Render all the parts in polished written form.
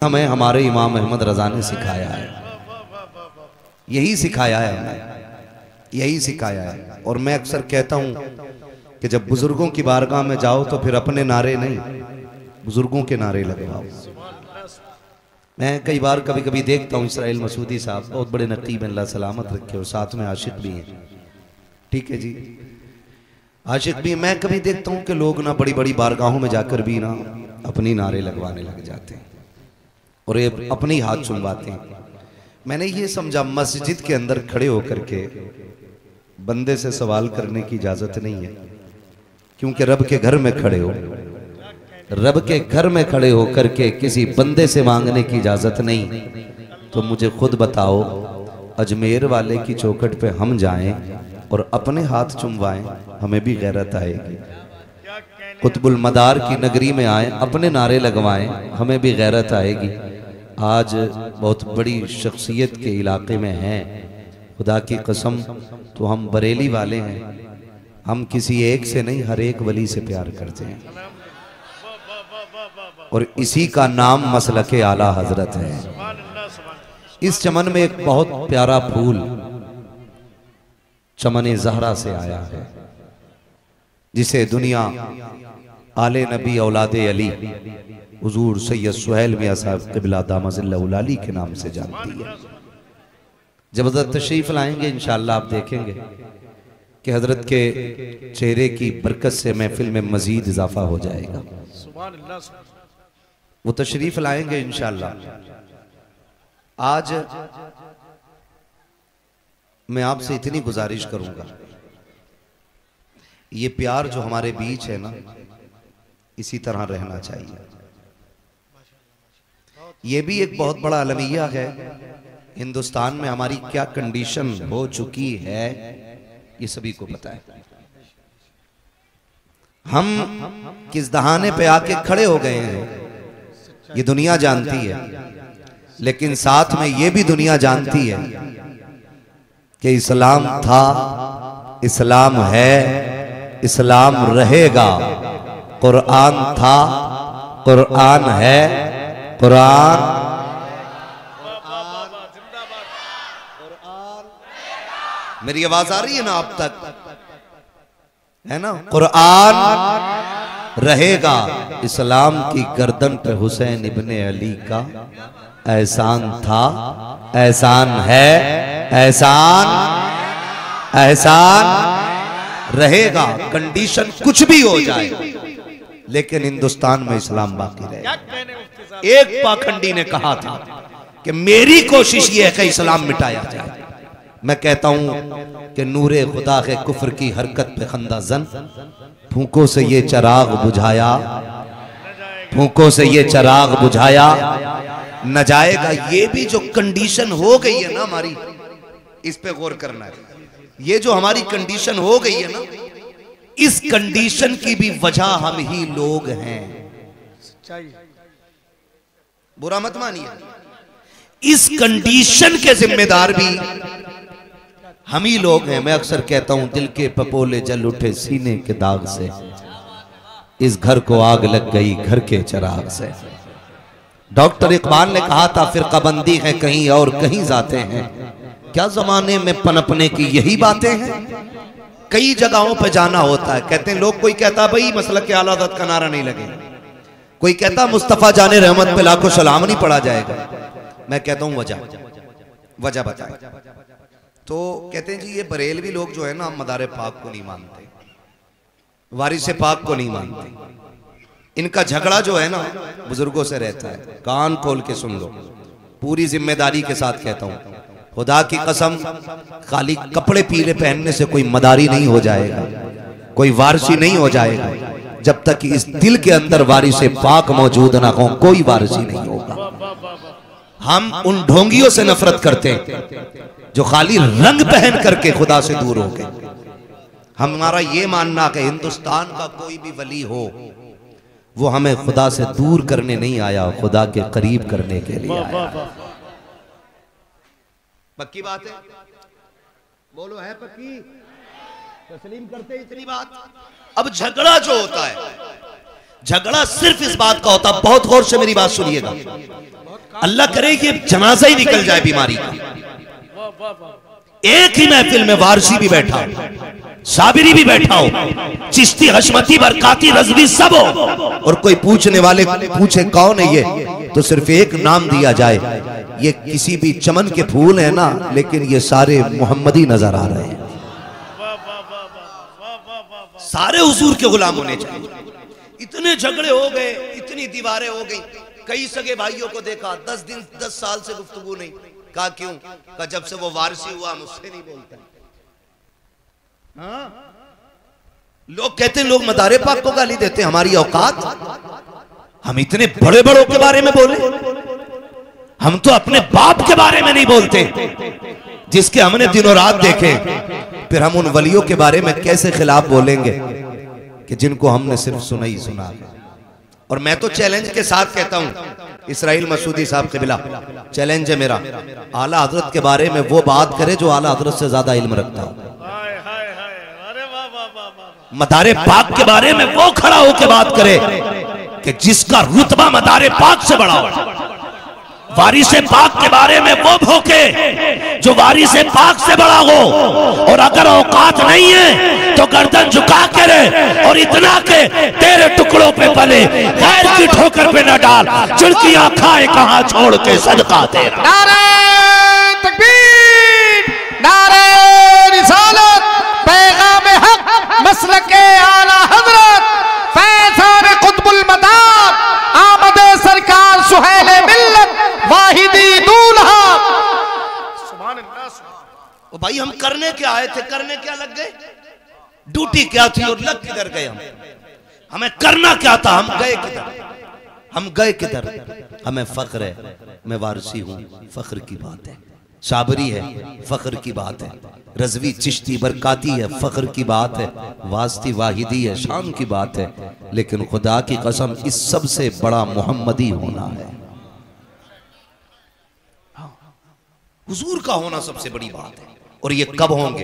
हमें हमारे इमाम अहमद रजा ने सिखाया है, यही सिखाया है हमें, यही सिखाया है। और मैं अक्सर कहता हूं कि जब बुजुर्गों की बारगाह में जाओ तो फिर अपने नारे नहीं, बुजुर्गों के नारे लगवाओ। मैं कई बार कभी कभी देखता हूँ इसराइल मसूदी साहब बहुत बड़े नकीब अल्लाह सलामत रखे और साथ में आशिक भी हैं, ठीक है जी, आशिक भी। मैं कभी देखता हूँ कि लोग ना बड़ी बड़ी बारगाहों में जाकर भी ना अपनी नारे लगवाने लग जाते हैं और ये अपने ही हाथ चुनवाते हैं। मैंने ये समझा मस्जिद के अंदर खड़े होकर के बंदे से सवाल करने की इजाजत नहीं है, क्योंकि रब के घर में खड़े हो, रब के घर में खड़े होकर के किसी बंदे से मांगने की इजाजत नहीं। तो मुझे खुद बताओ, अजमेर वाले की चौखट पे हम जाएं और अपने हाथ चुमवाएं, हमें भी गैरत आएगी। कुतुबुल मदार की नगरी में आए, अपने नारे लगवाएं, हमें भी गैरत आएगी। आज बहुत बड़ी शख्सियत के इलाके में हैं, खुदा की कसम, तो हम बरेली वाले हैं, हम किसी एक से नहीं हर एक वली से प्यार करते हैं और इसी का नाम मसलके आला हजरत है। इस चमन में एक बहुत प्यारा फूल चमन ज़हरा से आया है, जिसे दुनिया आले नबी औलादे अली हुजूर सैयद सुहैल मियां साहब क़िबला दामज़िल्लहुल-आली के नाम से जानती है। जब हज़रत तशरीफ लाएंगे इंशाअल्लाह आप देखेंगे कि हजरत के चेहरे की बरकत से महफिल में मजीद इजाफा हो जाएगा। वो तशरीफ लाएंगे इंशाअल्लाह। आज मैं आपसे इतनी गुजारिश करूंगा, ये प्यार जो हमारे बीच है ना, इसी तरह रहना चाहिए। ये भी एक बहुत बड़ा अलमिया है, हिंदुस्तान में हमारी क्या कंडीशन हो चुकी है ये सभी को पता है। हम किस दहाने पे आके खड़े हो गए हैं ये दुनिया जानती है, लेकिन साथ में ये भी दुनिया जानती है कि इस्लाम था, इस्लाम है, इस्लाम रहेगा। कुरान था, कुरान है, कुरान मेरी आवाज आ रही है ना आप तक, है ना? कुरान रहेगा। इस्लाम की गर्दन पे हुसैन इब्ने अली का एहसान था, एहसान है, एहसान एहसान रहेगा। कंडीशन कुछ भी हो जाए लेकिन हिंदुस्तान में इस्लाम बाकी रहेगा। एक पाखंडी ने कहा था कि मेरी कोशिश ये है कि इस्लाम मिटाया जाए। मैं कहता हूं कि नूरे खुदा के कुफ्र की हरकत पे खंदा जन, फूंकों से ये चिराग बुझाया, फूंकों से ये चिराग बुझाया न जाएगा। ये भी जो कंडीशन हो गई है ना हमारी, इस पे गौर करना है। ये जो हमारी कंडीशन हो गई है ना, इस कंडीशन की भी वजह हम ही लोग हैं। बुरा मत मानिए, इस कंडीशन के जिम्मेदार भी हम ही लोग हैं। मैं अक्सर कहता हूं, दिल के पपोले जल उठे सीने के दाग से, इस घर को आग लग गई घर के चिराग से। डॉक्टर इकबाल ने कहा था, फिरकाबंदी है कहीं और कहीं जाते हैं, क्या जमाने में पनपने की यही बातें हैं। कई जगहों पे जाना होता है, कहते हैं लोग, कोई कहता भाई मसलक आला हज़रत का नारा नहीं लगेगा, कोई कहता मुस्तफ़ा जाने रहमत पे लाखों सलाम नहीं पढ़ा जाएगा। मैं कहता हूं वजह बताए। तो कहते हैं जी ये बरेलवी लोग जो है ना, मदारे पाक को नहीं मानते, वारिस पाक को नहीं मानते। इनका झगड़ा जो है ना बुजुर्गों से रहता है। कान खोल के सुन लो, पूरी जिम्मेदारी के साथ कहता हूं, खुदा की कसम, खाली कपड़े पीले पहनने से कोई मदारी नहीं हो जाएगा, कोई वारसी नहीं हो जाएगा। जब तक इस दिल के अंदर वारिस पाक मौजूद ना हो, कोई वारसी नहीं होगा। हम उन ढोंगियों से नफरत करते हैं जो खाली रंग पहन करके खुदा से दूर हो गए। हमारा ये मानना कि हिंदुस्तान का कोई भी वली हो, वो हमें खुदा से दूर करने नहीं आया, खुदा के करीब करने के लिए आया। पक्की बात है? बोलो, है पक्की? तस्लीम करते इतनी बात? अब झगड़ा जो होता है झगड़ा सिर्फ इस बात का होता, बहुत गौर से मेरी बात सुनिएगा, अल्लाह करे कि जनाजा ही निकल जाए बीमारी का। एक ही महफिल में वारसी भी बैठा हो, साबिरी भी बैठा हो, चिश्ती, हशमती, बरकाती, रज़वी सब हो, और कोई पूछने वाले पूछे कौन है ये, तो सिर्फ एक नाम दिया जाए, ये किसी भी चमन के फूल है ना, लेकिन ये सारे मोहम्मदी नजर आ रहे हैं, सारे हुजूर के गुलाम होने चाहिए। इतने झगड़े हो गए, इतनी दीवारें हो गई, कई सगे भाइयों को देखा 10 दिन 10 साल से गुफ्तगू नहीं। कहा क्यों? कहा जब से वो वारसी हुआ मुझसे नहीं बोलता। हाँ? लोग कहते हैं लोग मदारे पाक को गाली देते हैं, हमारी औकात, हम इतने बड़े बड़ों के बारे में बोले, हम तो अपने बाप के बारे में नहीं बोलते जिसके हमने दिनों रात देखे, फिर हम उन वलियों के बारे में कैसे खिलाफ बोलेंगे कि जिनको हमने सिर्फ सुना ही सुना। और मैं तो चैलेंज के साथ कहता हूं, इसराइल मसूदी साहब क़िबला, चैलेंज है मेरा, आला हजरत के बारे में वो बात करे जो आला हजरत से ज्यादा इल्म रखता हो। मदारे पाक के बारे में वो खड़ा होकर बात करे कि जिसका रुतबा मदारे पाक से बड़ा हो। वारिसे पाक के बारे में वो भोंके जो वारिसे पाक से बड़ा हो, और अगर औकात नहीं है तो गर्दन झुका के रहे, और इतना के तेरे टुकड़ों पे पले, गैर की ठोकर पे न डाल, चिड़कियां खाए कहां छोड़ के सदका तेरा। नारे तकबीर, नारे रिसालत, पैगाम हक, मसलके आला हजरत, फैज़ान कुतुबुल मदाब, आमद सरकार सुहेल मिल्लत, वाहिदी दूल्हा। सुभान अल्लाह। ओ भाई हम करने क्या आए थे, करने क्या लग गए, ड्यूटी क्या थी और लग किधर गए हम? हमें करना क्या था, हम गए किधर, हम गए किधर? हमें फख्र है, मैं वारसी हूं, फख्र की बात है, साबरी है, फख्र की बात है, रज़वी, चिश्ती, बरकाती है, फख्र की बात है, वास्ती, वाहिदी है, शान की बात है, लेकिन खुदा की कसम इस सबसे बड़ा मोहम्मदी होना है, हुजूर का होना सबसे बड़ी बात है। और ये कब होंगे?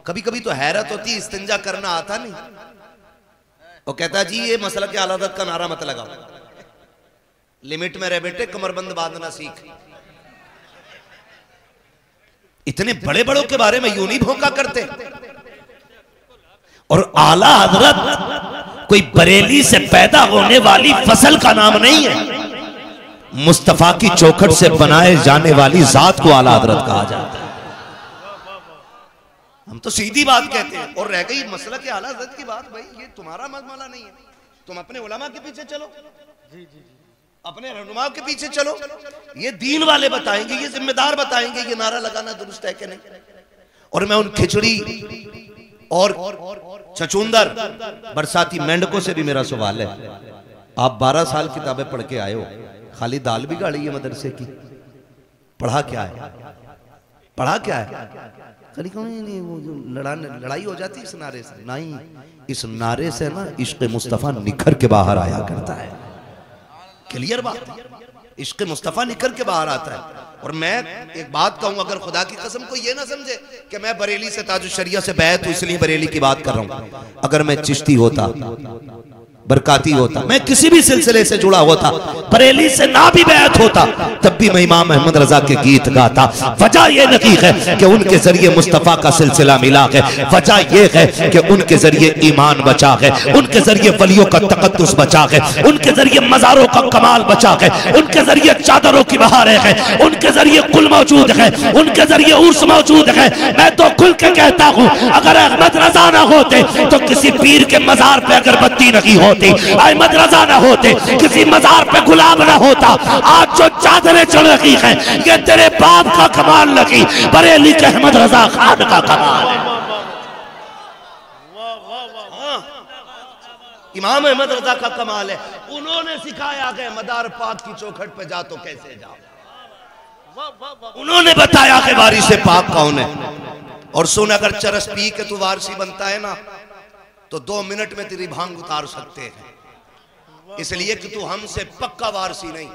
कभी कभी तो हैरत होती, इस्तिंजा करना आता नहीं, वो कहता जी ये मसला के आला हज़रत का नारा मत लगाओ, लिमिट में रह बेटे, कमरबंद बांधना सीख। इतने बड़े बड़ों के बारे में यूं नहीं भौंका करते। और आला हज़रत कोई बरेली से पैदा होने वाली फसल का नाम नहीं है, मुस्तफा की चौखट से बनाए जाने वाली जात को आला हज़रत कहा जाता है। हम तो सीधी बात कहते हैं। और रह गई मसला के आला हज़रत की बात, भाई ये तुम्हारा मसला नहीं है, तुम अपने उलमा के पीछे चलो, अपने रहनुमा के पीछे चलो, ये दीन वाले बताएंगे, ये जिम्मेदार बताएंगे ये नारा लगाना दुरुस्त है कि नहीं। और मैं उन खिचड़ी और छचूंदर बरसाती मेंढकों से भी मेरा सवाल है, आप 12 साल किताबें पढ़ के आए हो, खाली दाल भी गाड़ी है मदरसे की, पढ़ा क्या है, पढ़ा क्या है? कभी नहीं, वो जो लड़ाई हो जाती है इस नारे से, नहीं, इस नारे से ना इश्क़ मुस्तफ़ा निखर के बाहर आया करता है। क्लियर बात, इश्क़ मुस्तफ़ा निखर के बाहर आता है। और मैं एक बात कहूं, अगर खुदा की कसम को ये ना समझे कि मैं बरेली से ताजुश शरिया से बैत हूं इसलिए बरेली की बात कर रहा हूं, अगर मैं चिश्ती होता, बरकाती होता, मैं किसी भी सिलसिले से जुड़ा होता, बरेली से ना भी बैत होता, तब भी मैं इमाम अहमद रजा के गीत गाता। वजह यह नहीं है कि उनके जरिए मुस्तफ़ा का सिलसिला मिला है, वजह यह है कि उनके जरिए ईमान बचा है, उनके जरिए वलियों का तकद्दुस बचा है, उनके जरिए मज़ारों का कमाल बचा है, उनके जरिए चादरों की बहारें हैं, उनके जरिए कुल मौजूद है, उनके जरिए उर्स मौजूद है। मैं तो खुल के कहता हूँ, अगर अहमद रजा ना होते तो किसी पीर के मज़ार पे अगरबत्ती नहीं हो, अहमद रजा ना होते किसी मजार पे गुलाब ना होता। आज जो चादरें चढ़ रही हैं ये तेरे बाप का कमाल लगी, बरेली के अहमद रजा खान का कमाल है। इमाम अहमद रजा का कमाल है, उन्होंने सिखाया कि मदार पाक की चौखट पे जा तो कैसे जाओ, उन्होंने बताया कि वारिसे पाक कौन है। और सुन, अगर चरस पी के तू वारसी बनता है ना तो 2 मिनट में तेरी भांग उतार सकते हैं, इसलिए कि तू हमसे पक्का वारसी नहीं,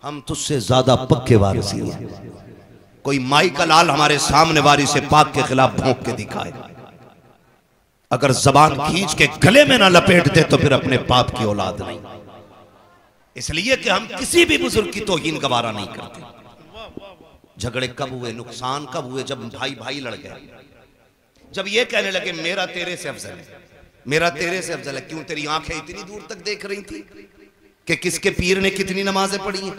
हम तुझसे ज्यादा पक्के वारसी हैं। कोई माई का लाल हमारे सामने वारिसे पाक के खिलाफ भौंक के दिखाए, अगर जबान खींच के गले में ना लपेट दे तो फिर अपने बाप की औलाद नहीं। इसलिए कि हम किसी भी बुजुर्ग की तौहीन गवारा नहीं करते। झगड़े कब हुए, नुकसान कब हुए? जब भाई भाई लड़ गए, जब ये कहने लगे मेरा तेरे से अफजल है, मेरा तेरे से अफजल है। क्यों? तेरी आंखें इतनी दूर तक देख रही थी कि किसके पीर ने कितनी नमाजें पढ़ी हैं,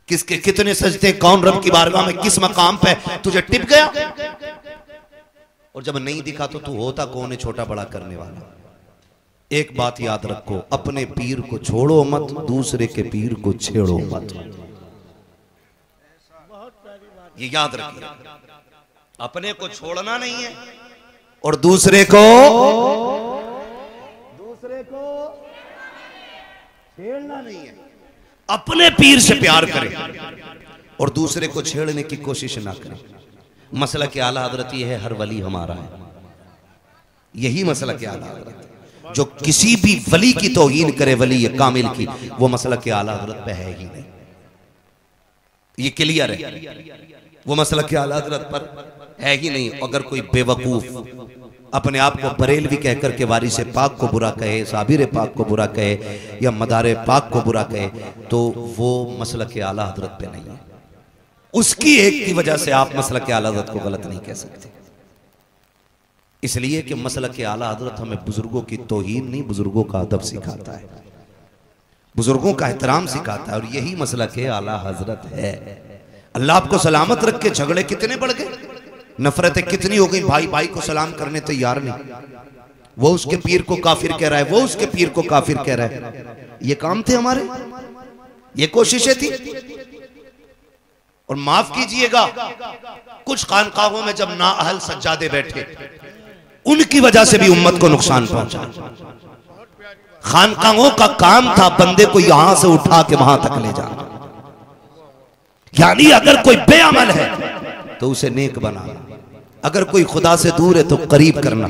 किसके कितने सजदे, कौन रब की बारगाह में किस मकाम पे तुझे टिप गया। और जब नहीं दिखा तो तू होता कौन है छोटा बड़ा करने वाला। एक बात याद रखो, अपने पीर को छोड़ो मत, दूसरे के पीर को छेड़ो मत। ये याद रखिए, अपने को छोड़ना नहीं है और दूसरे को छेड़ना नहीं है। अपने पीर से प्यार करें और दूसरे को छेड़ने की कोशिश ना करें। मसला के आला हजरत ये है, हर वली हमारा है। यही मसला के आला हजरत, जो किसी भी वली की तौहीन करे, वली कामिल की, वो मसला के आला हजरत पे है ही नहीं। ये क्लियर है, वो मसला के आला हजरत पर है ही नहीं। अगर कोई बेवकूफ अपने आप को बरेलवी कहकर के वारिस पाक को बुरा कहे, साबिर पाक को बुरा कहे या मदार पाक को बुरा कहे, तो वो मसला के आला हजरत पे नहीं है। उसकी एक की वजह से आप मसला के आला हजरत को गलत नहीं कह सकते। इसलिए कि मसला के आला हजरत हमें बुजुर्गों की तौहीन नहीं, बुजुर्गों का अदब सिखाता है, बुजुर्गों का एहतराम सिखाता है। और यही मसला के आला हजरत है। अल्लाह आपको सलामत रख के। झगड़े कितने बढ़ गए, नफरतें कितनी हो गई, भाई भाई को सलाम करने तैयार नहीं। वो उसके पीर को काफिर कह रहा है, वो उसके पीर को काफिर कह रहा है। ये काम थे हमारे, ये कोशिशें थी। और माफ कीजिएगा, कुछ खानकाहों में जब नाअहल सज्जादे बैठे, उनकी वजह से भी उम्मत को नुकसान पहुंचा। खानकाहों का काम था बंदे को यहां से उठा के वहां तक ले जाना। यानी अगर कोई बेअमल है तो उसे नेक बनाना, अगर कोई खुदा से दूर है तो करीब करना।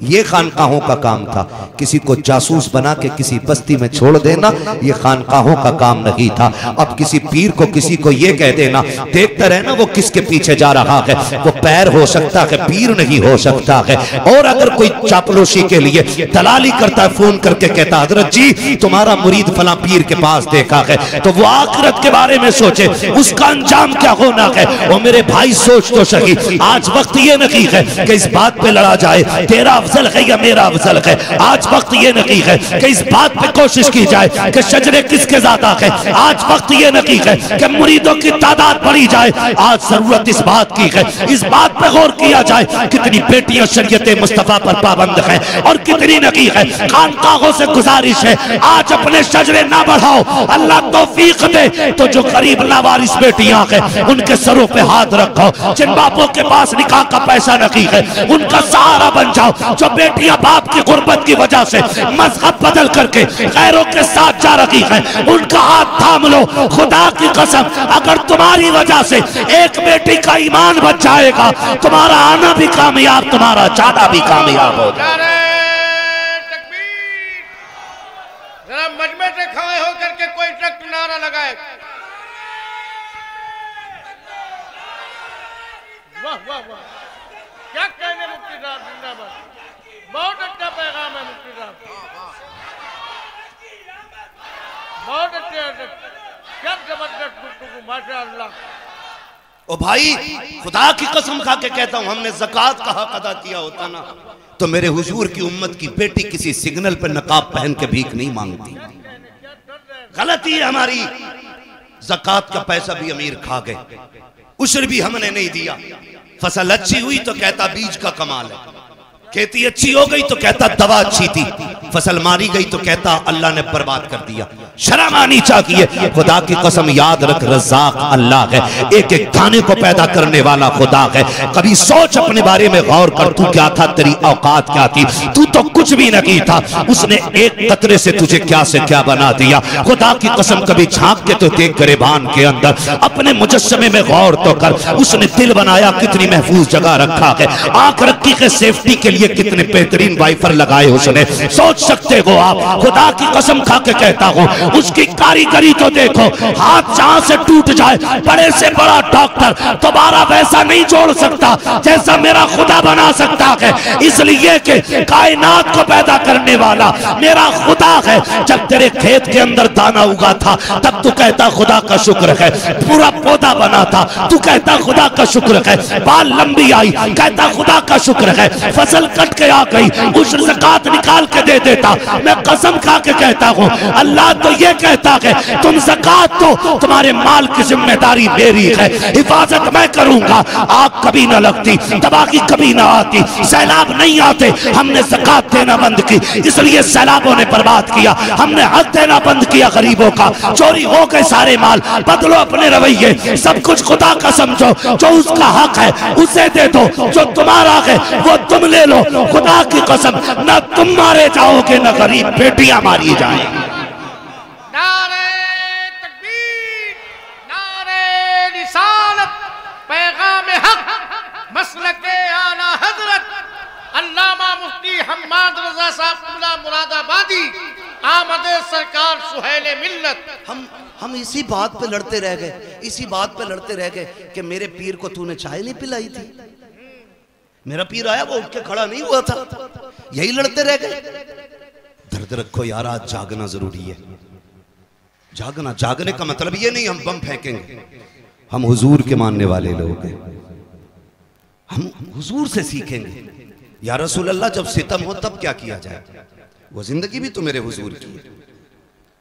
ये खानकाहों का काम था। किसी को जासूस बना के किसी बस्ती में छोड़ देना, ये खानकाहों का काम नहीं था। अब किसी पीर को किसी को ये कह देना, देखता रहना वो किसके पीछे जा रहा है, वो पैर हो सकता है, पीर नहीं हो सकता है। और अगर कोई चापलूसी के लिए दलाली करता है, फोन करके कहता हजरत जी तुम्हारा मुरीद फला पीर के पास देखा है, तो वो आखिरत के बारे में सोचे, उसका अंजाम क्या होना है। वो मेरे भाई सोच तो सही, आज वक्त ये नहीं है कि इस बात पे लड़ा जाए तेरा अफजल है या मेरा अफजल है। आज वक्त ये नहीं है कि इस बात पे कोशिश की जाए कि शजरे किसके ज्यादा है। आज वक्त ये नहीं है कि मुरीदों की तादाद बढ़ी जाए। आज जरूरत इस बात की है, इस बात पे गौर किया जाए कितनी बेटियां शरीयत मुस्तफा पर पाबंद हैं और कितनी नहीं है। खानकाहों से गुजारिश है, आज अपने शजरे ना बढ़ाओ, अल्लाह तौफीक दे तो जो गरीब लावारिस बेटियां हैं उनके सरों पे हाथ रखो। जिन बापों के पास निकाह का पैसा नहीं है उनका सहारा बन जाओ। जो बेटियां बाप की गुर्बत की वजह से मजहब बदल करके गैरों के साथ जा रही है उनका हाथ थाम लो। खुदा की कसम, अगर तुम्हारी वजह से एक बेटी का ईमान बच जाएगा, तुम्हारा आना भी कामयाब, तुम्हारा जाना भी कामयाब हो जाएगा। जरा मजमे से खड़े होकर के कोई सख्त नारा लगाए। वाह वाह वाह, क्या कहने मुफ्ती साहब, जिंदाबाद। बहुत अच्छा पैगाम है मुफ्ती साहब, बहुत अच्छे, क्या जबरदस्त गुफ्तगू, माशाअल्लाह। ओ भाई, खुदा की कसम खा के कहता हूं, हमने ज़कात का हक अदा किया होता ना तो मेरे हुजूर की उम्मत की बेटी किसी सिग्नल पर नकाब पहन के भीख नहीं मांगती। गलती है हमारी। ज़कात का पैसा भी अमीर खा गए, उश्र भी हमने नहीं दिया। फसल अच्छी हुई तो कहता बीज का कमाल है, खेती अच्छी हो गई तो कहता दवा अच्छी थी, फसल मारी गई तो कहता अल्लाह ने बर्बाद कर दिया। शर्म आनी चाहिए। खुदा की कसम, याद रख, रज़ाक अल्लाह है, एक एक दाने को पैदा करने वाला खुदा है। कभी सोच, अपने बारे में गौर कर, तू क्या था, तेरी औकात क्या थी। तू तो कुछ कुछ भी नहीं था, उसने एक कतरे से तुझे क्या से क्या बना दिया। खुदा की कसम कभी झांक के तो देख गिरेबान के अंदर, अपने मुजस्समे में गौर तो कर। उसने दिल बनाया कितनी महफूज जगह रखा है, आंख रखी है सेफ्टी के लिए कितने बेहतरीन वाइफर लगाए उसने। सोच सकते हो आप, खुदा की कसम खा के कहता हूं, उसकी कारीगरी तो देखो। हाथ जहां से टूट जाए, बड़े से बड़ा डॉक्टर दोबारा वैसा नहीं जोड़ सकता जैसा मेरा खुदा बना सकता है, इसलिए कि कायनात को पैदा करने वाला मेरा खुदा है। जब तेरे खेत के अंदर दाना उगा था तब तू कहता खुदा का शुक्र है, पूरा पौधा बना था तू कहता खुदा का शुक्र है, बाल लंबी आई कहता खुदा का शुक्र है, फसल कट के आ गई उस ज़कात निकाल के दे देता। मैं कसम खा के कहता हूं, अल्लाह तो ये कहता है तुम ज़कात दो, तुम्हारे माल की जिम्मेदारी मेरी है, हिफाजत मैं करूंगा। आग कभी ना लगती, तबाही कभी ना आती, सैलाब नहीं आते। हमने ज़कात देना बंद की, इसलिए सैलाबों ने बर्बाद किया। हमने हक देना बंद किया गरीबों का, चोरी हो गए सारे माल। बदलो अपने रवैये, सब कुछ खुदा का समझो। जो उसका हक है उसे दे दो, जो तुम्हारा है वो तुम ले लो। खुदा की कसम, ना तुम मारे जाओगे ना गरीब बेटियां मारी जाएंगी। नारे तकबीर, नारे रिसालत, पैगाम हक, मसलके आला हजरत अल्लामा मुफ्ती हम्माद रजा साहब कुमला मुरादाबादी, आमदे सरकार सुहेले मिल्लत। हम इसी बात पे लड़ते रह गए, इसी बात पे लड़ते रह गए कि मेरे पीर को तूने चाय नहीं पिलाई थी। मेरा पीर आया वो उठ के खड़ा नहीं हुआ था, यही लड़ते रह गए। दर्द रखो यार, आज जागना जरूरी है। जागना, जागने का मतलब ये नहीं हम बम फेंकेंगे। हम हुजूर के मानने वाले लोग हैं, हम हुजूर से सीखेंगे। या रसूल अल्लाह, जब सितम हो तब क्या किया जाए? वो जिंदगी भी तो मेरे हुजूर की है,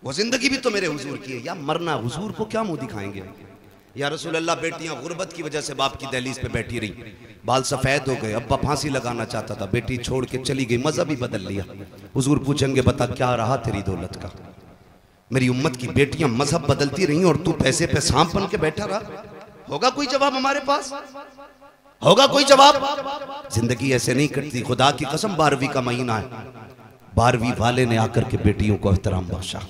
वो जिंदगी भी तो मेरे हुजूर की है। या मरना, हुजूर को क्या मुंह दिखाएंगे? या रसूल अल्लाह, बेटियां गुर्बत की वजह से बाप की दहलीज पे बैठी रही, बाल सफेद हो गए, अब्बा फांसी लगाना चाहता था, बेटी छोड़ के चली गई, मजहब ही बदल लिया। हुजूर पूछेंगे बता क्या रहा तेरी दौलत का? मेरी उम्मत की बेटियां मजहब बदलती रही और तू पैसे पे सांप बन के बैठा रहा। होगा कोई जवाब हमारे पास? होगा कोई जवाब? जिंदगी ऐसे नहीं कटती। खुदा की कसम, 12वीं का महीना है, 12वीं वाले ने आकर के बेटियों को एहतराम बख्शा,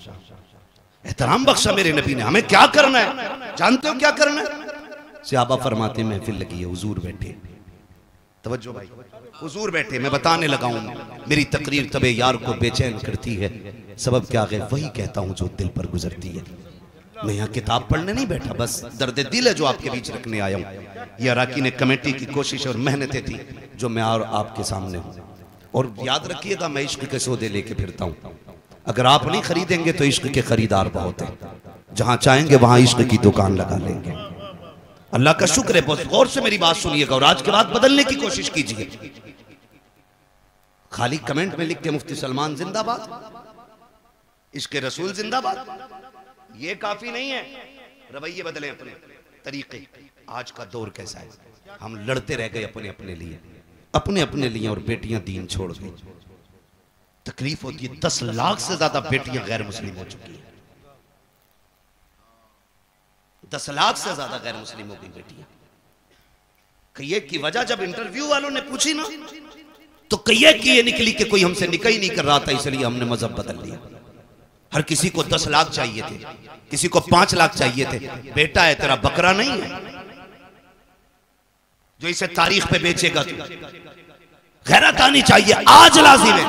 एहतराम बख्शा मेरे नबी ने। हमें क्या करना है? जानते हो क्या करना है? सहाबा फरमाते महफिल लगी है, हुजूर बैठे, तवज्जो भाई, हुजूर बैठे, मैं बताने लगा हूं। मेरी तकरीर तबे यार को बेचैन करती है, सबब क्या है? वही कहता हूं जो दिल पर गुजरती है। मैं यहाँ किताब पढ़ने नहीं बैठा, बस दर्द दिल है जो आपके बीच रखने आया हूँ। ये अराकीन कमेटी की कोशिश और मेहनतें थी जो मैं और आपके सामने हूँ। और याद रखिएगा, मैं इश्क के सौदे लेके फिरता हूँ। अगर आप नहीं खरीदेंगे तो इश्क के खरीदार बहुत हैं, जहां चाहेंगे वहां इश्क की दुकान लगा लेंगे। अल्लाह का शुक्र है। बहुत गौर से मेरी बात सुनिएगा और आज के बाद बदलने की कोशिश कीजिए। खाली कमेंट में लिखते मुफ्ती सलमान जिंदाबाद, इश्क रसूल जिंदाबाद, ये काफी नहीं है। रवैये बदले, अपने तरीके। आज का दौर कैसा है? हम लड़ते रह गए अपने अपने लिए, अपने अपने लिए, और बेटियां दीन छोड़ गई। तकलीफ होती है। 10 लाख से ज्यादा बेटियां गैर मुस्लिम हो चुकी है, 10 लाख से ज्यादा गैर मुस्लिम हो गई बेटियां। कहिए की वजह जब इंटरव्यू वालों ने पूछी ना, तो कहिए की ये निकली कि कोई हमसे निकाह ही नहीं कर रहा था, इसलिए हमने मजहब बदल लिया। हर किसी को 10 लाख चाहिए थे, किसी को 5 लाख चाहिए थे। बेटा है तेरा, बकरा नहीं है जो इसे तारीख पे बेचेगा। तू गैरत आनी चाहिए, आज लाजिम है।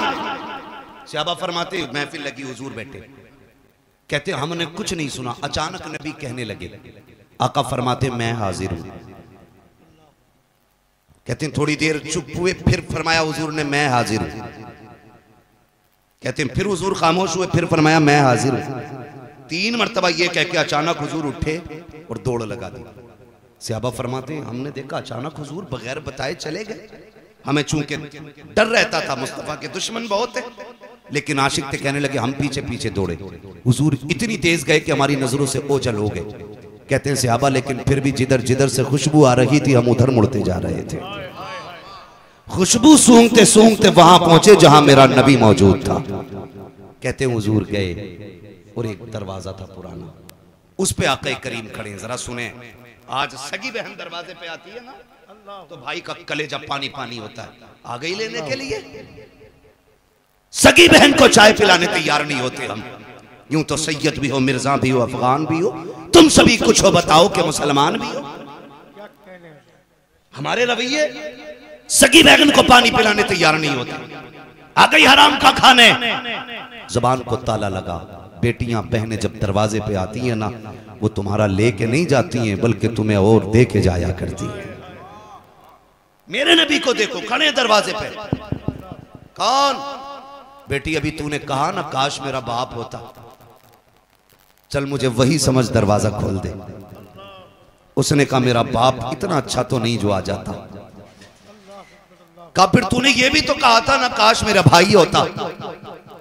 सहाबा फरमाते, महफिल लगी, हुजूर बैठे, कहते हमने कुछ नहीं सुना, अचानक नबी कहने लगे। आका फरमाते मैं हाजिर हूं। कहते हैं थोड़ी देर चुप हुए, फिर फरमाया हुजूर ने मैं हाजिर हूं। कहते हैं फिर हुजूर खामोश हुए, फिर फरमाया मैं हाजिर हूं। 3 मरतबा ये कह के अचानक हुजूर उठे और दौड़ लगा दी। सहाबा फरमाते हैं हमने देखा अचानक हुजूर बगैर बताए चले गए। हमें चूंकि डर रहता था, मुस्तफा के दुश्मन बहुत है, लेकिन आशिक थे, कहने लगे हम पीछे पीछे दौड़े। हुजूर इतनी तेज गए कि हमारी नजरों से ओझल हो गए। कहते हैं सहाबा लेकिन फिर भी जिधर जिधर से खुशबू आ रही थी हम उधर मुड़ते जा रहे थे। खुशबू सूंघते सूंघते वहां पहुंचे जहां मेरा नबी मौजूद था। कहते हैं हुजूर गए और एक दरवाजा था पुराना, उस पे आका करीम खड़े। जरा सुने, आज सगी बहन दरवाजे पे आती है ना, तो भाई का कलेजा पानी पानी होता है। आ गई लेने के लिए, सगी बहन को चाय पिलाने तैयार नहीं होते हम। यूं तो सैयद भी हो, मिर्जा भी हो, अफगान भी हो, तुम सभी कुछ हो, बताओ कि मुसलमान भी हो। हमारे रवैये सगी बहन को पानी पिलाने तैयार नहीं होते। आ गई हराम का खाने, जबान को ताला लगा। बेटियां बहनें जब दरवाजे पे आती हैं ना, वो तुम्हारा लेके नहीं जाती हैं, बल्कि तुम्हें और दे के जाया करती हैं। मेरे नबी को देखो, खड़े दरवाजे पे। कौन? बेटी अभी तूने कहा ना काश मेरा बाप होता, चल मुझे वही समझ, दरवाजा खोल दे। उसने कहा मेरा बाप इतना अच्छा तो नहीं जो आ जाता। कहा फिर तूने ये भी तो कहा था ना काश मेरा भाई होता।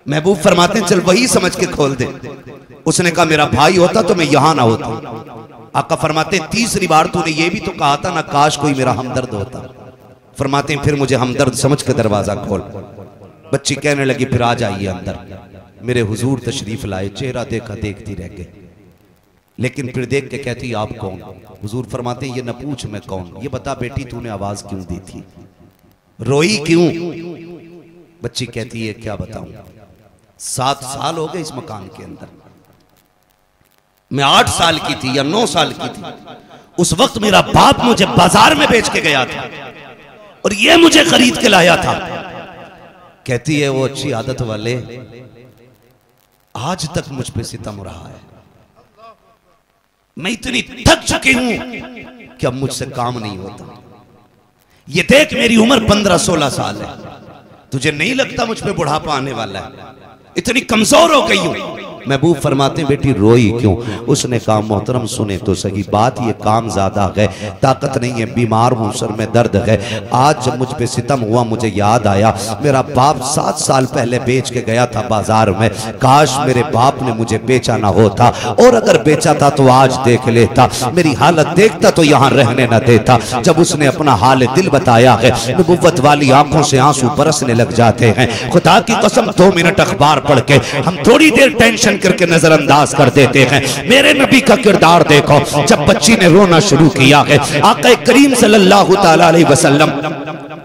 महबूब फरमाते हैं चल वही समझ के खोल दे। उसने कहा मेरा भाई होता तो मैं यहां ना होता। आका फरमाते हैं तीसरी बार तूने ये भी तो कहा था ना काश कोई मेरा हमदर्द होता। फरमाते हैं फिर मुझे हमदर्द समझ के दरवाजा खोल। बच्ची कहने लगी फिर आ जाइए अंदर। मेरे हुजूर तशरीफ लाए, चेहरा देखा देखती रह गई, लेकिन फिर देख के कहती आप कौन? हुजूर फरमाते हैं ये न पूछ मैं कौन, ये बता बेटी तूने आवाज क्यों दी थी, रोई क्यों? बच्ची कहती है क्या बताऊं, 7 साल हो गए इस मकान के अंदर। मैं 8 साल की थी या 9 साल की थी, उस वक्त मेरा बाप मुझे बाजार में बेच के गया था और ये मुझे खरीद के लाया था। कहती है वो अच्छी आदत वाले आज तक मुझ पे सितम रहा है। मैं इतनी थक चुकी हूं कि अब मुझसे काम नहीं होता। ये देख मेरी उम्र 15-16 साल है, तुझे नहीं लगता मुझ पे बुढ़ापा आने वाला है? इतनी कमजोर हो गई हूं। महबूब फरमाते बेटी रोई क्यों? उसने कहा मोहतरम सुने तो सही बात, ये काम ज्यादा है, ताकत नहीं है, बीमार हूं, सर में दर्द है। आज जब मुझ पे सितम हुआ मुझे याद आया मेरा बाप 7 साल पहले बेच के गया था बाजार में। काश मेरे बाप ने मुझे बेचा ना होता, और अगर बेचा था तो आज देख लेता, मेरी हालत देखता तो यहाँ रहने न देता। जब उसने अपना हाल दिल बताया है, नबुव्वत वाली आंखों से आंसू बरसने लग जाते हैं। खुदा की कसम 2 मिनट अखबार पढ़ के हम थोड़ी देर टेंशन करके नजरअंदाज कर देते हैं। मेरे नबी का किरदार देखो, जब बच्ची ने रोना शुरू किया है, आका करीम सल्लल्लाहु तआला अलैहि वसल्लम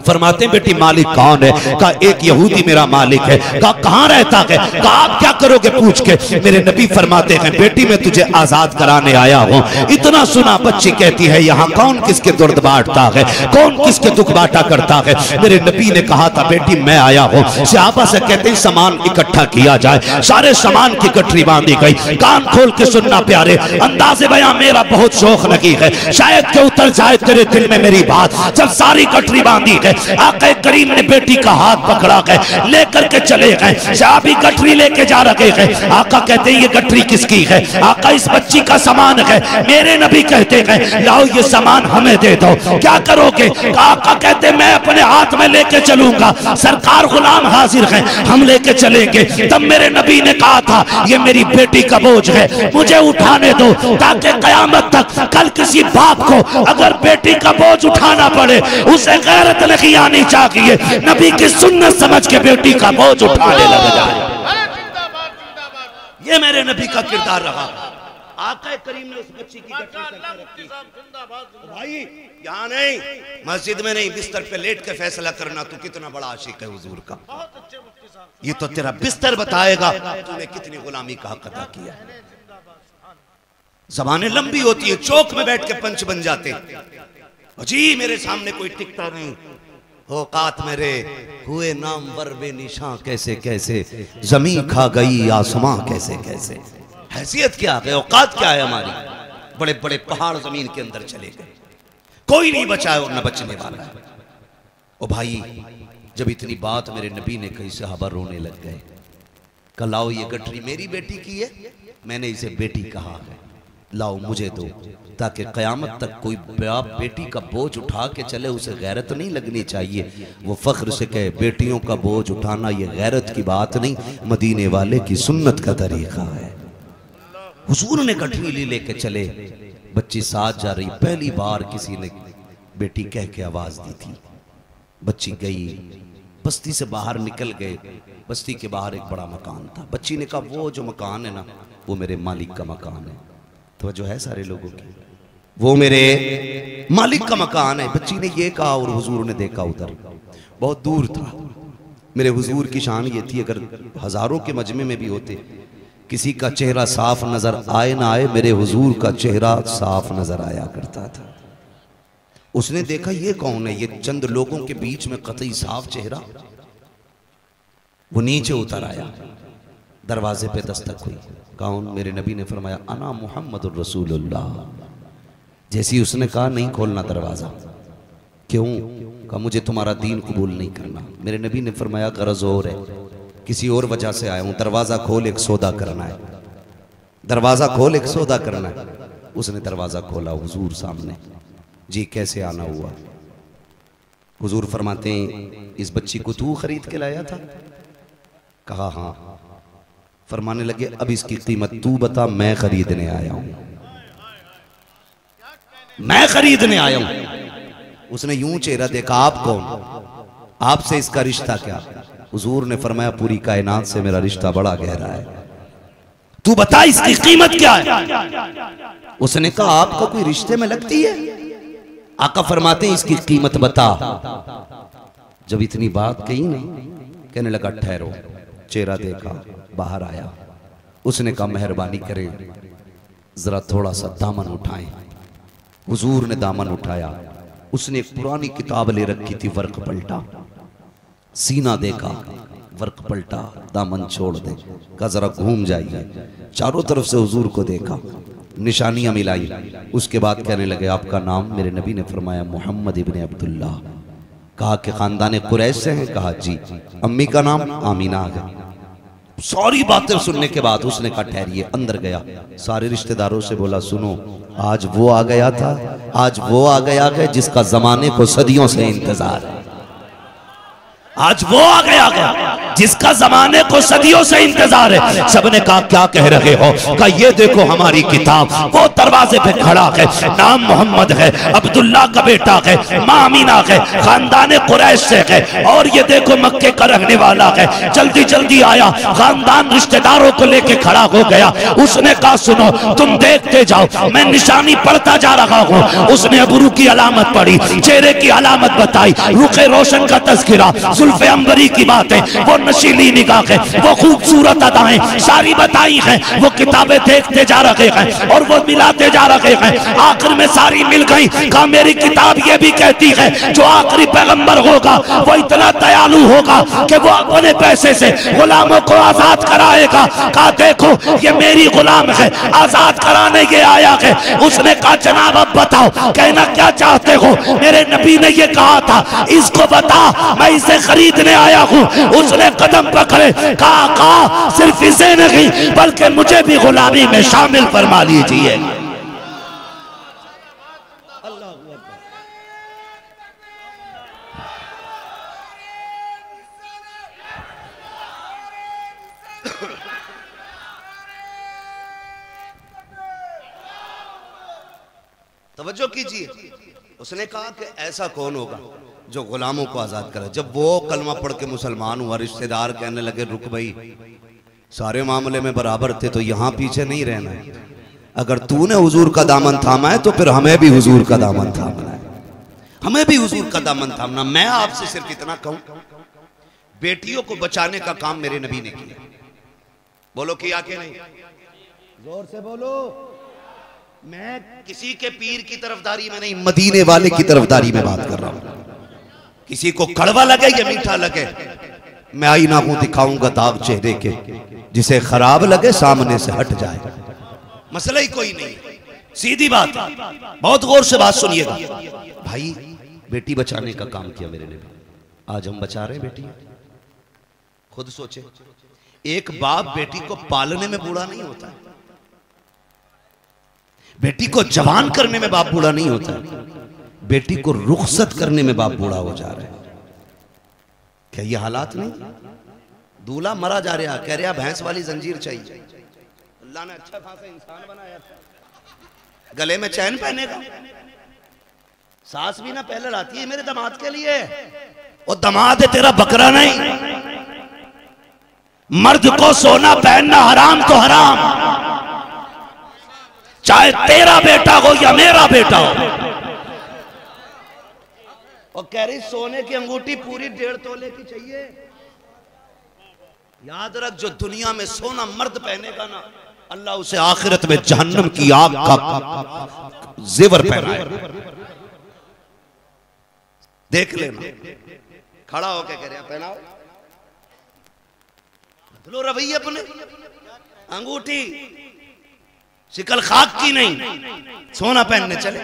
फरमाते हैं बेटी मालिक कौन है? कहा एक यहूदी मेरा मालिक है। कहा कहां रहता है? कहा आप क्या करोगे पूछ के? मेरे नबी फरमाते हैं बेटी मैं तुझे आजाद कराने आया हूं। इतना सुना बच्ची कहती है यहाँ कौन किसके दर्द बांटता है, कौन किसके दुख बांटा करता है? मेरे नबी ने कहा था बेटी मैं आया हूं। सहाबा से कहते हैं सामान इकट्ठा किया जाए। सारे सामान की गठरी बांधी गई। कान खोल के सुनना प्यारे, अंदाज़े बयां मेरा बहुत शौक लगी है, शायद के उतर जाए तेरे दिल में मेरी बात। जब सारी गठरी बांधी है, आका करीम ने बेटी का हाथ पकड़ा गए, लेकर के चले गए। सहाबी गठरी लेके जा रहे हैं। आका कहते हैं ये गठरी किसकी है? आका इस बच्ची का सामान है। मेरे नबी कहते हैं लाओ ये सामान हमें दे दो। क्या करोगे? आका कहते मैं अपने हाथ में लेके चलूंगा, सरकार गुलाम हाजिर है, हम लेके चलेंगे। तब मेरे नबी ने कहा था ये मेरी बेटी का बोझ है, मुझे उठाने दो, ताकि कयामत तक कल किसी बाप को अगर बेटी का बोझ उठाना पड़े उसे गैरत नहीं आनी चाहिए, नबी की सुन्नत समझ के बेटी का बोझ उठाने लग जाए। ये मेरे नबी का किरदार रहा। आका करीम ने उस बच्ची की भाई यहाँ नहीं, मस्जिद में नहीं, बिस्तर पे लेट के फैसला करना तू कितना बड़ा आशिक है हुजूर का। ये तो तेरा बिस्तर बताएगा तूने कितनी गुलामी का हक अदा किया। ज़बानें लंबी होती है, चौक में बैठ के पंच बन जाते। जी मेरे सामने कोई टिकता नहीं, औकात मेरे हुए नाम वर बेनिशां कैसे कैसे, जमीन खा गई आसमां कैसे कैसे। हैसियत क्या है, औकात क्या है हमारी? बड़े बड़े पहाड़ जमीन के अंदर चले गए, कोई नहीं बचाया और न बचने वाला है। ओ भाई जब इतनी बात मेरे नबी ने कही सहाबा रोने लग गए। कल लाओ ये गठरी मेरी बेटी की है, मैंने इसे बेटी कहा है, लाओ मुझे दो, ताकि कयामत तक कोई बाप बेटी का बोझ उठा के चले उसे गैरत नहीं लगनी चाहिए। वो फख्र से कहे बेटियों का बोझ उठाना ये गैरत की बात नहीं, मदीने वाले की सुन्नत का तरीका है। हुजूर ने गठरी लेके चले, बच्ची साथ जा रही। पहली बार किसी ने बेटी कह के आवाज दी थी। बच्ची गई, बस्ती से बाहर निकल गए। बस्ती के बाहर एक बड़ा मकान था। बच्ची ने कहा वो जो मकान है ना वो मेरे मालिक का मकान है। तो जो है सारे लोगों की, वो मेरे मालिक का मकान है। बच्ची ने ये कहा और हुजूर ने देखा उधर बहुत दूर था मेरे हुजूर की शान ये थी, अगर हजारों के मजमे में भी होते, किसी का चेहरा साफ नजर आए ना आए, मेरे हुजूर का चेहरा साफ नजर आया करता था। उसने देखा ये कौन है, ये चंद लोगों के बीच में कतई साफ चेहरा। वो नीचे उतर आया, दरवाजे पे दस्तक हुई। कौन? मेरे नबी ने फरमाया अना मुहम्मदुर रसूलुल्लाह। जैसी उसने कहा नहीं खोलना दरवाजा। क्यों? कहा मुझे तुम्हारा दीन कबूल नहीं करना। मेरे नबी ने फरमाया गरज और है, किसी और वजह से आया हूं, दरवाजा खोल, एक सौदा करना है। दरवाजा खोल, एक सौदा करना है। उसने दरवाजा खोला, हुजूर सामने। जी कैसे आना हुआ? हुजूर फरमाते हैं इस बच्ची को तू खरीद के लाया था? कहा हाँ। फरमाने लगे अब इसकी कीमत तू बता, मैं खरीदने आया हूं, मैं खरीदने आया हूं। उसने यूं चेहरा देखा, आप कौन, आपसे इसका रिश्ता क्या? हुजूर ने फरमाया पूरी कायनात से मेरा रिश्ता बड़ा गहरा है, तू बता इसकी कीमत क्या है? उसने कहा आपका कोई रिश्ते में लगती है? आका फरमाते हैं इसकी कीमत बता। जब इतनी बात कही नहीं, कहने लगा ठहरो। चेहरा देखा, बाहर आया। उसने कहा मेहरबानी करें जरा थोड़ा सा दामन उठाएं। हुजूर ने दामन उठाया। उसने एक पुरानी किताब ले रखी थी, वर्क पलटा, सीना देखा, वर्क पलटा, दामन छोड़ दे, कहा जरा घूम जाइए। चारों तरफ से हुजूर को देखा, निशानियां मिलाई। उसके बाद कहने लगे आपका नाम? मेरे नबी ने फरमाया मोहम्मद इब्ने अब्दुल्लाह। कहा कि खानदान कुरैश से हैं? कहा जी। अम्मी का नाम? आमीना है। सारी बातें सुनने के बाद उसने कहा ठहरिए। अंदर गया, सारे रिश्तेदारों से बोला सुनो, आज वो आ गया था, आज वो आ गया है जिसका जमाने को सदियों से इंतजार है। आज वो आ गया जिसका जमाने को सदियों से इंतजार है। सबने कहा क्या कह रहे हो? कहा ये देखो हमारी किताब। वो दरवाजे पे खड़ा है, नाम मोहम्मद है, अब्दुल्ला का बेटा है, माँ अमीना है, खानदान कुरैश से है, और ये देखो मक्के का रहने वाला है। जल्दी जल्दी आया, खानदान रिश्तेदारों को लेके खड़ा हो गया। उसने कहा सुनो तुम देखते जाओ, मैं निशानी पढ़ता जा रहा हूँ। उसने अबरू की अलामत पढ़ी, चेहरे की अलामत बताई, रुखे रोशन का तज़किरा, जुल्फ़े अंबरी की बातें, वो नशीली निगाह है, वो खूबसूरत अदाएं सारी बताई हैं। वो किताबें देखते जा रहे हैं और वो मिलाते जा रहे हैं। आखिर में सारी मिल गई। कहा मेरी किताब ये भी कहती है जो आखिरी पैगंबर होगा वो इतना दयालु होगा कि वो अपने पैसे से गुलामों को आजाद कराएगा। कहा देखो ये मेरी गुलाम है, आजाद कराने ये आया है। उसने कहा जनाब अब बताओ कहना क्या चाहते हो? मेरे नबी ने ये कहा था इसको बता, मैं इसे खरीदने आया हूँ। उसने कदम पकड़े, कहा सिर्फ इसे नहीं बल्कि मुझे भी गुलामी में शामिल फरमा लीजिए। तवज्जो कीजिए। उसने कहा कि ऐसा कौन होगा जो गुलामों को आजाद करे। जब वो कलमा पढ़ के मुसलमान हुआ, रिश्तेदार कहने लगे रुक भाई, सारे मामले में बराबर थे तो यहां पीछे नहीं रहना है। अगर तूने हुजूर का दामन थामा है तो फिर हमें भी हुजूर का दामन थामना है, हमें भी हुजूर का दामन थामना। मैं आपसे सिर्फ इतना कहूं, बेटियों को बचाने का काम मेरे नबी ने किया। बोलो किया कि नहीं? जोर से बोलो। मैं किसी के पीर की तरफदारी में नहीं, मदीने वाले की तरफदारी में बात कर रहा हूं। किसी को कड़वा लगे या मीठा लगे, मैं आईना हूं, दिखाऊंगा दाग चेहरे के, जिसे खराब लगे सामने से हट जाए। मसला ही कोई नहीं, सीधी बात। बहुत गौर से बात सुनिएगा भाई। बेटी बचाने का काम किया मेरे ने, आज हम बचा रहे बेटी। खुद सोचे, एक बाप बेटी को पालने में बूढ़ा नहीं होता, बेटी को जवान करने में बाप बूढ़ा नहीं होता, बेटी को रुखसत करने में बाप बूढ़ा हो जा रहा है। क्या ये हालात नहीं? दूल्हा मरा जा रहा, कह रहा भैंस वाली जंजीर चाहिए। अल्लाह ने अच्छा खासा इंसान बनाया था, गले में चैन पहनेगा। सास भी ना पहले लाती है मेरे दामाद के लिए, और दामाद है तेरा बकरा नहीं। मर्द को सोना पहनना हराम तो हराम, चाहे तेरा बेटा हो या मेरा बेटा हो। और कह रही सोने की अंगूठी पूरी 1.5 तोले की चाहिए। याद रख, जो दुनिया में सोना मर्द पहनेगा ना, अल्लाह उसे आखिरत में जहन्नम की आग का जेवर पहनाएगा। देख लेना। खड़ा होके कह रहे हैं पहनाओ, बदलो रवैये अपने। अंगूठी शिकल खाक की नहीं, सोना पहनने चले।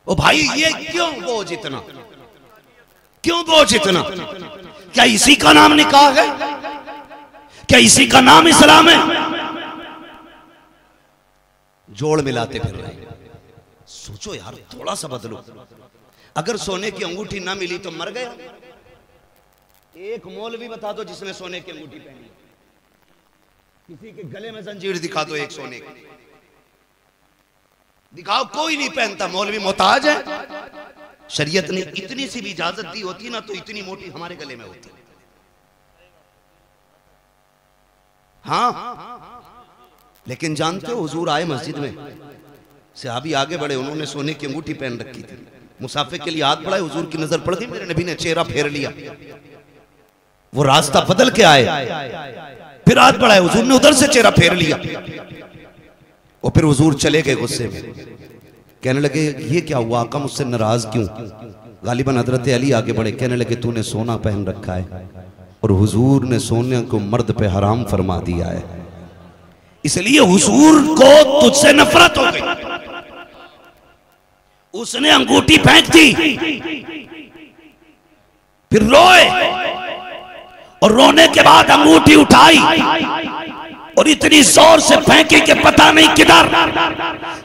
ओ भाई ये क्यों बोझ इतना, क्यों बोझ इतना? क्या इसी का नाम निकाह है? क्या इसी का नाम इस्लाम है? जोड़ मिलाते फिर रहे। सोचो यार, थोड़ा सा बदलो। अगर सोने की अंगूठी ना मिली तो मर गया। एक मौलवी बता दो जिसने सोने की अंगूठी पहनी, किसी के गले में जंजीर दिखा दो एक सोने की, दिखाओ। कोई नहीं पहनता, मौलवी मोहताज है। शरीयत ने इतनी सी भी इजाजत दी होती ना तो इतनी मोटी हमारे गले में होती। हाँ, लेकिन जानते हो हुजूर आए मस्जिद में, सहाबी आगे बढ़े, उन्होंने सोने की अंगूठी पहन रखी थी। मुसाफिर के लिए हाथ बढ़ाए, हुजूर की नजर पड़ गई, मेरे नबी ने चेहरा फेर लिया। वो रास्ता बदल के आए, फिर हाथ बढ़ाए, हुजूर ने उधर से चेहरा फेर लिया। और फिर हुजूर चले गए गुस्से में, कहने लगे ये क्या हुआ आका, मुझसे नाराज क्यों? गालिबन हजरत अली आगे बढ़े, कहने लगे तूने सोना पहन रखा है और हुजूर ने सोने को मर्द पे हराम फरमा दिया है, इसलिए हुजूर को तुझसे नफरत हो गई। उसने अंगूठी फेंक दी, फिर रोए और रोने के बाद अंगूठी उठाई और इतनी जोर से फेंकी कि पता नहीं किधर।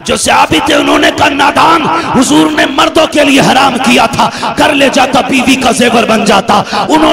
जो सहाबी थे उन्होंने कहा नादान, हुजूर ने मर्दों के लिए हराम किया था, कर ले जाता बीवी का जेवर बन जाता। उन्होंने